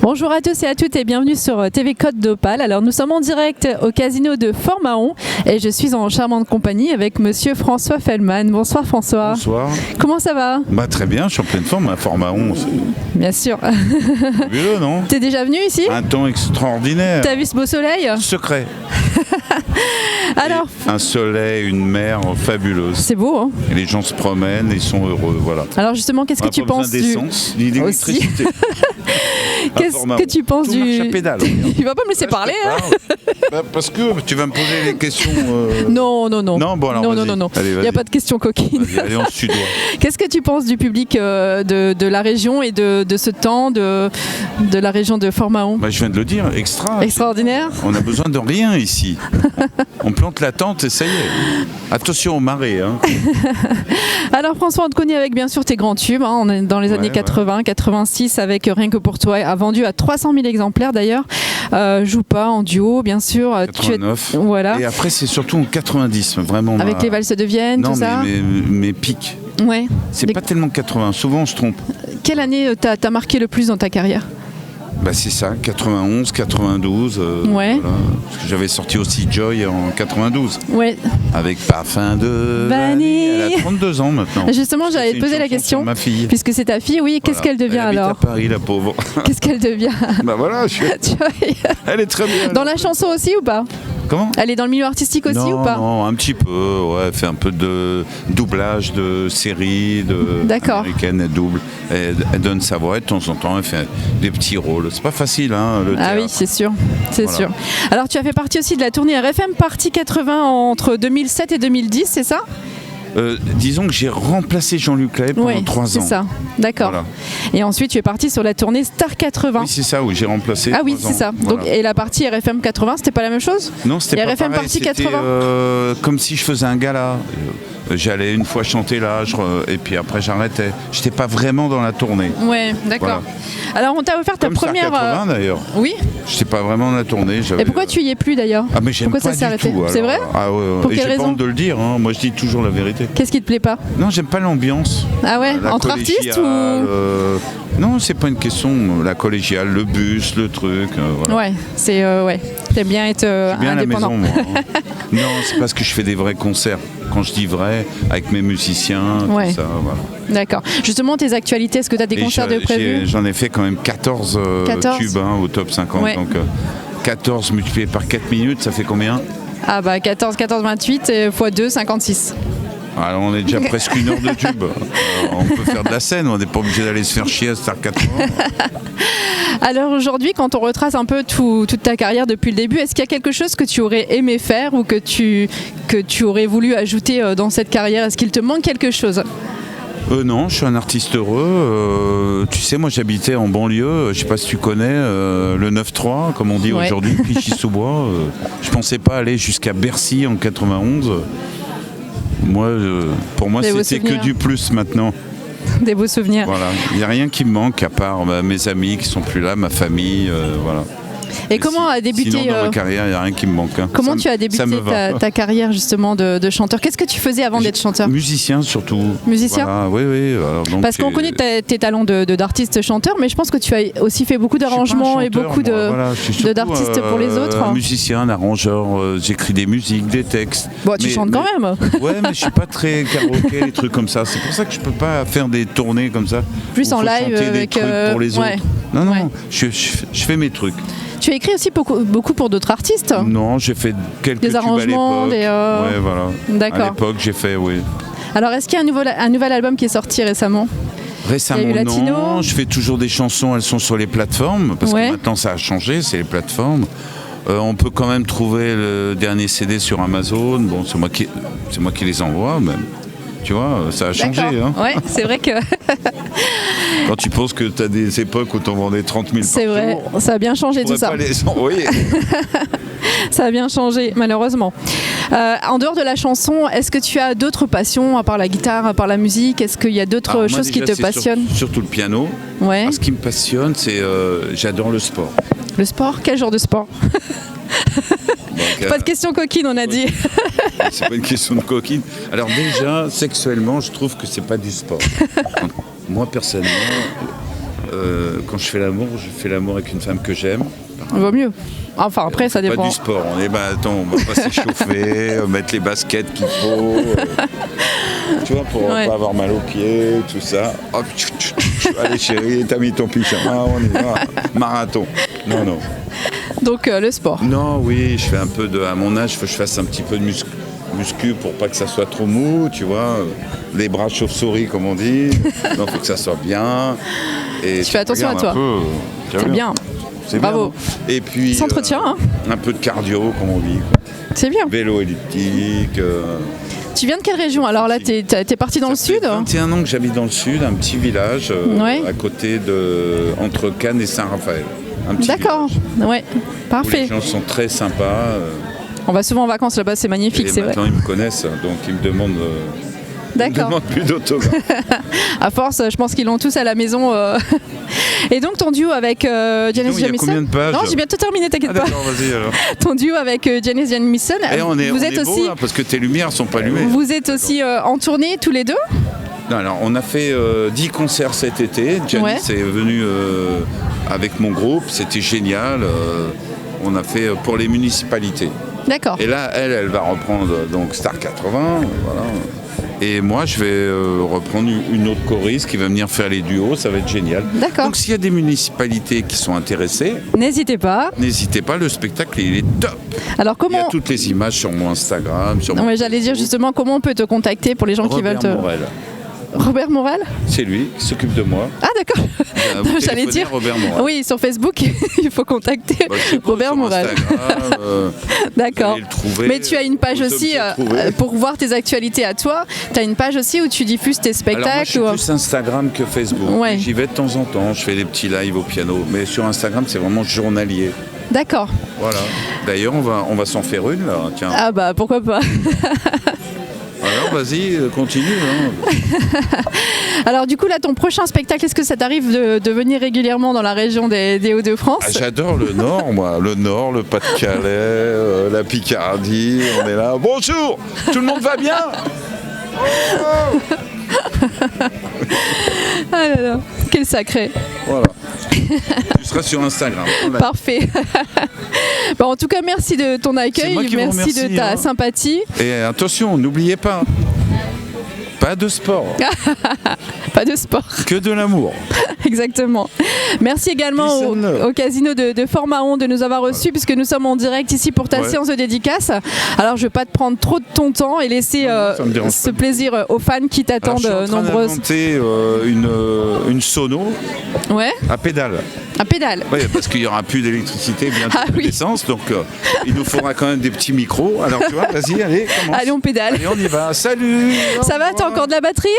Bonjour à tous et à toutes et bienvenue sur TV Côte d'Opale. Alors nous sommes en direct au casino de Fort-Mahon et je suis en charmante compagnie avec monsieur François Fellman. Bonsoir François. Bonsoir. Comment ça va? Très bien, je suis en pleine forme à Fort-Mahon. Bien sûr. Fabuleux, non? T'es déjà venu ici? Un temps extraordinaire. T'as vu ce beau soleil? Secret. Alors, un soleil, une mer fabuleuse. c'est beau, hein? Et les gens se promènent et sont heureux, voilà. Alors justement, qu'est-ce que tu penses du... d'essence, ni d'électricité. Qu'est-ce que tu penses Tout marche à du... pédale. Il va pas me laisser parler, hein? Parce que tu vas me poser les questions... Non. Non, bon alors non. Allez, Il n'y a pas de questions coquines. Vas-y, allez, on se tutoie. Qu'est-ce que tu penses du public de la région et de ce temps de la région de Fort-Mahon? Je viens de le dire, Extraordinaire. On a besoin de rien ici. On plante la tente et ça y est. Attention aux marées. Hein. Alors François, on te connaît avec bien sûr tes grands tubes. Hein. On est dans les années 80, 86 avec Rien que pour toi. A vendu à 300 000 exemplaires d'ailleurs. Joue pas en duo, bien sûr. 89. Voilà. Et après, c'est surtout en 90, vraiment. Avec les valses de Vienne, tout ça. Non, mais pics. Ouais. C'est pas tellement 80. Souvent, on se trompe. Quelle année t'as marqué le plus dans ta carrière? C'est ça, 91, 92. Ouais. Voilà. Parce que j'avais sorti aussi Joy en 92. Ouais. Avec Parfum de Vanille. Elle a 32 ans maintenant. Justement, j'allais te poser la question. Ma fille. Puisque c'est ta fille, oui. Qu'est-ce qu'elle devient elle alors? habite à Paris, la pauvre. Qu'est-ce qu'elle devient? Voilà, elle est très bien. Dans la chanson aussi ou pas? Comment? Elle est dans le milieu artistique aussi ou pas? Non, un petit peu, ouais, elle fait un peu de doublage de séries américaines, elle double. Elle donne sa voix et de temps en temps, elle fait des petits rôles. C'est pas facile, hein, le théâtre. Ah oui, c'est sûr, sûr. Alors tu as fait partie aussi de la tournée RFM Partie 80 entre 2007 et 2010, c'est ça? Disons que j'ai remplacé Jean-Luc Lahaye pendant 3 ans. C'est ça, d'accord. Voilà. Et ensuite tu es parti sur la tournée Star 80. Oui, c'est ça, oui, j'ai remplacé. Ah oui, c'est ça. Voilà. Donc, et la partie RFM 80, c'était pas la même chose? Non, c'était pas RFM pareil. Partie 80. Comme si je faisais un gala. J'allais une fois chanter là, et puis après j'arrêtais. J'étais pas vraiment dans la tournée. Ouais, d'accord. Voilà. Alors on t'a offert ta première. Star 80 d'ailleurs. Oui. J'étais pas vraiment dans la tournée. Et pourquoi tu y es plus d'ailleurs? Mais j'aime pourquoi pas ça s'est arrêté? C'est vrai? Ah ouais. Pour et quelle j'ai raison? pas honte de le dire. Hein. Moi je dis toujours la vérité. Qu'est-ce qui te plaît pas? Non, j'aime pas l'ambiance. Ah ouais. Entre artistes ou? Non, c'est pas une question. La collégiale, le bus, le truc. Voilà. Ouais, c'est ouais. T'aimes bien être indépendant. À la maison, moi, hein. Non, c'est parce que je fais des vrais concerts. Quand je dis vrai, avec mes musiciens, tout ça, voilà. D'accord. Justement, tes actualités, est-ce que tu as des concerts de prévus? J'en ai fait quand même 14 tubes au top 50. Ouais. Donc 14 multiplié par 4 minutes, ça fait combien? 14, 28 x 2, 56. Alors on est déjà presque 1 heure de tube. On peut faire de la scène, on n'est pas obligé d'aller se faire chier à Star 80. Alors aujourd'hui, quand on retrace un peu toute ta carrière depuis le début, est-ce qu'il y a quelque chose que tu aurais aimé faire ou que tu aurais voulu ajouter dans cette carrière? Est-ce qu'il te manque quelque chose? Non, je suis un artiste heureux. Tu sais, moi j'habitais en banlieue, je sais pas si tu connais, le 9-3, comme on dit aujourd'hui, Clichy-sous-Bois. Je pensais pas aller jusqu'à Bercy en 91. Moi, pour moi, c'était que du plus maintenant. Des beaux souvenirs. Voilà, il n'y a rien qui me manque à part mes amis qui sont plus là, ma famille, voilà. Et comment a débuté sinon, dans ma carrière, il n'y a rien qui me manque. Hein. Comment tu as débuté ta carrière justement de chanteur? Qu'est-ce que tu faisais avant d'être chanteur? Musicien surtout. Musicien? Voilà, oui. Alors, donc, parce qu'on connaît tes talents d'artiste chanteur, mais je pense que tu as aussi fait beaucoup d'arrangements et beaucoup d'artistes pour les autres. Musicien, arrangeur, j'écris des musiques, des textes. Bon, tu chantes quand même. Ouais, mais je suis pas très karaoké, des trucs comme ça. C'est pour ça que je peux pas faire des tournées comme ça. Plus en live avec des trucs pour les autres. Non, je fais mes trucs. Tu as écrit aussi beaucoup pour d'autres artistes? Non, j'ai fait quelques des arrangements, tubes à l'époque. Ouais, voilà. D'accord. À l'époque, j'ai fait, oui. Alors, est-ce qu'il y a un nouvel album qui est sorti récemment? Récemment, non. Je fais toujours des chansons, elles sont sur les plateformes, parce que maintenant, ça a changé, c'est les plateformes. On peut quand même trouver le dernier CD sur Amazon. Bon, c'est moi qui les envoie, même. Tu vois, ça a changé. Hein. Ouais, c'est vrai que... Quand tu penses que tu as des époques où tu en vendais 30 000 par jour. C'est vrai, ça a bien changé tout ça. Pas les envoyer. Ça a bien changé, malheureusement. En dehors de la chanson, est-ce que tu as d'autres passions, à part la guitare, à part la musique? Est-ce qu'il y a d'autres choses qui te passionnent? Surtout le piano. Ouais. Alors, ce qui me passionne, c'est j'adore le sport. Le sport? Quel genre de sport? Pas de question coquine, on a dit. C'est pas une question de coquine. Alors déjà, sexuellement, je trouve que c'est pas du sport. Moi, personnellement, Quand je fais l'amour avec une femme que j'aime. Vaut mieux. Enfin, après, ça dépend. Pas du sport. Attends, on va pas s'échauffer, mettre les baskets qu'il faut. Tu vois, pour pas avoir mal aux pieds, tout ça. Hop, allez chérie, t'as mis ton pyjama, on y va. Marathon. Non. Donc, le sport. Non, oui, je fais un peu à mon âge, il faut que je fasse un petit peu de muscu pour pas que ça soit trop mou, tu vois. Les bras chauve-souris, comme on dit. Non, faut que ça soit bien. Et tu fais attention à toi. C'est bien. C'est bravo. Bien. Et puis s'entretient, un peu de cardio, comme on dit. C'est bien. Vélo elliptique. Tu viens de quelle région? Alors là, t'es parti dans le sud? Ça fait 21 ans que j'habite dans le sud, un petit village à côté entre Cannes et Saint-Raphaël. D'accord, ouais, parfait. Les gens sont très sympas. On va souvent en vacances là-bas, c'est magnifique, c'est vrai. Maintenant, ils me connaissent, donc ils me demandent. D'accord. Ils me demandent plus d'autographes. À force, je pense qu'ils l'ont tous à la maison. Et donc ton duo avec Janis Jamison. Combien de pages? Non, j'ai bientôt terminé, t'inquiète pas. D'accord, vas-y alors. Ton duo avec Janis Jamison. On est beau, là, parce que tes lumières sont pas allumées. Vous êtes aussi en tournée tous les deux? Non, alors on a fait 10 concerts cet été. Janis est venue avec mon groupe, c'était génial. On a fait pour les municipalités. D'accord. Et là, elle va reprendre donc Star 80, voilà. Et moi, je vais reprendre une autre choriste qui va venir faire les duos, ça va être génial. D'accord. Donc s'il y a des municipalités qui sont intéressées, n'hésitez pas, le spectacle il est top. Alors comment... Il y a toutes les images sur mon Instagram, sur mon... J'allais dire justement comment on peut te contacter pour les gens qui veulent te... Robert Morel? C'est lui qui s'occupe de moi. Ah d'accord. J'allais dire Robert Morel. Oui, sur Facebook, il faut contacter Robert Morel. D'accord. Mais tu as une page aussi pour voir tes actualités à toi. Tu as une page aussi où tu diffuses tes spectacles. Alors moi, je suis plus Instagram que Facebook. Ouais. J'y vais de temps en temps. Je fais des petits lives au piano. Mais sur Instagram, c'est vraiment journalier. D'accord. Voilà. D'ailleurs, on va s'en faire une là. Tiens. Ah bah pourquoi pas. Alors vas-y, continue. Alors du coup là, ton prochain spectacle, est-ce que ça t'arrive de venir régulièrement dans la région des Hauts-de-France? J'adore le Nord, moi. Le Nord, le Pas-de-Calais, la Picardie. On est là. Bonjour, tout le monde va bien? Ah là là, quel sacré. Voilà. Tu seras sur Instagram. Parfait. Bon, en tout cas, merci de ton accueil, merci de ta sympathie. Et attention, n'oubliez pas, pas de sport. Pas de sport. Que de l'amour. Exactement. Merci également au casino de Fort-Mahon de nous avoir reçus, puisque nous sommes en direct ici pour ta séance de dédicace. Alors je ne vais pas te prendre trop de ton temps et laisser ce plaisir aux fans qui t'attendent nombreuses. Je suis en train d'inventer une sono à pédale. À pédale. Oui, parce qu'il n'y aura plus d'électricité, bientôt d'essence, donc il nous faudra quand même des petits micros. Alors tu vois, vas-y, allez, commence. Allez, on pédale. Allez, on y va. Salut. Ça va, t'as encore de la batterie?